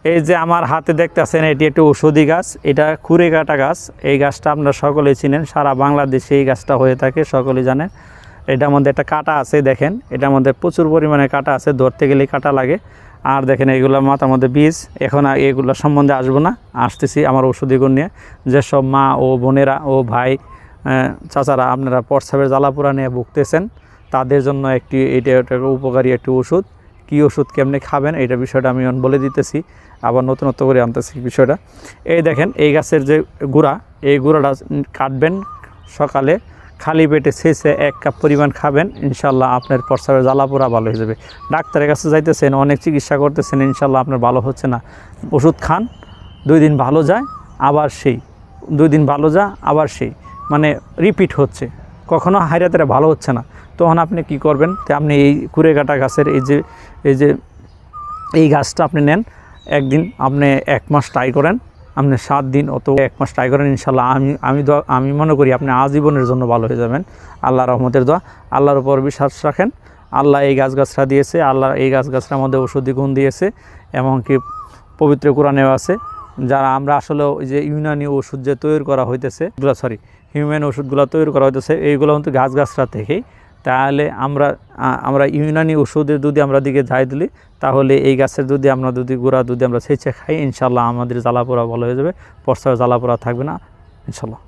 এই যে আমার হাতে দেখতেছেন এটি একটি ঔষধি গাছ, এটা কুড়েকাটা গাছ। এই গাছটা আপনারা সকলেই চিনেন, সারা বাংলাদেশে এই গাছটা হয়ে থাকে, সকলেই জানেন। এটার মধ্যে একটা কাঁটা আছে, দেখেন এটার মধ্যে প্রচুর পরিমাণে কাঁটা আছে, ধরতে গেলেই কাঁটা লাগে। আর দেখেন এইগুলো মাথার মধ্যে বীজ। এখন এগুলো সম্বন্ধে আসবো না, আসতেছি আমার ঔষধি গুণ নিয়ে। যেসব মা ও বোনেরা ও ভাই চাচারা আপনারা প্রস্রাবের জ্বালাপোড়া নিয়ে ভুগতেছেন, তাদের জন্য এটা উপকারী একটি ওষুধ। কী ওষুধ, কেমনে খাবেন, এইটা বিষয়টা আমি বলে দিতেছি, আবার নতুনত্ব করে আনতেছি বিষয়টা। এই দেখেন এই গাছের যে গুঁড়া, এই গুঁড়াটা কাটবেন, সকালে খালি পেটে ছেঁচে 1 কাপ পরিমাণ খাবেন, ইনশাল্লাহ আপনার প্রস্রাবের জ্বালাপোড়া ভালো হয়ে যাবে। ডাক্তারের কাছে যাইতেছেন, অনেক চিকিৎসা করতেছেন, ইনশাল্লাহ আপনার ভালো হচ্ছে না। ওষুধ খান, 2 দিন ভালো যায় আবার সেই, 2 দিন ভালো যায় আবার সেই, মানে রিপিট হচ্ছে, কখনো হাইরাতেরা ভালো হচ্ছে না। তখন আপনি কি করবেন, তো আপনি এই কুড়েকাটা গাছের এই গাছটা আপনি নেন, একদিন আপনি 1 মাস ট্রাই করেন, আপনি 7 দিন অত 1 মাস ট্রাই করেন, ইনশাল্লাহ আমি মনে করি আপনি আজীবনের জন্য ভালো হয়ে যাবেন। আল্লাহ রহমতের দোয়া, আল্লাহর উপর বিশ্বাস রাখেন। আল্লাহ এই গাছগাছরা দিয়েছে, আল্লাহ এই গাছগাছরার মধ্যে ঔষধি গুণ দিয়েছে, এমনকি পবিত্র কোরআনেও আছে। যারা আমরা আসলে ওই যে ইউনানি ওষুধ যে তৈরি করা হইতেছে, হিউম্যান ওষুধগুলো তৈরি করা হইতেছে, এইগুলো কিন্তু গাছগাছরা থেকেই। তাহলে আমরা ইউনানি ওষুধের যদি আমরা দিকে যাই দিলি, তাহলে এই গাছের যদি আমরা গুঁড়া আমরা ছেঁচে খাই, ইনশাল্লাহ আমাদের জ্বালাপোড়া ভালো হয়ে যাবে, প্রস্রাবের জ্বালাপোড়া থাকবে না ইনশাল্লাহ।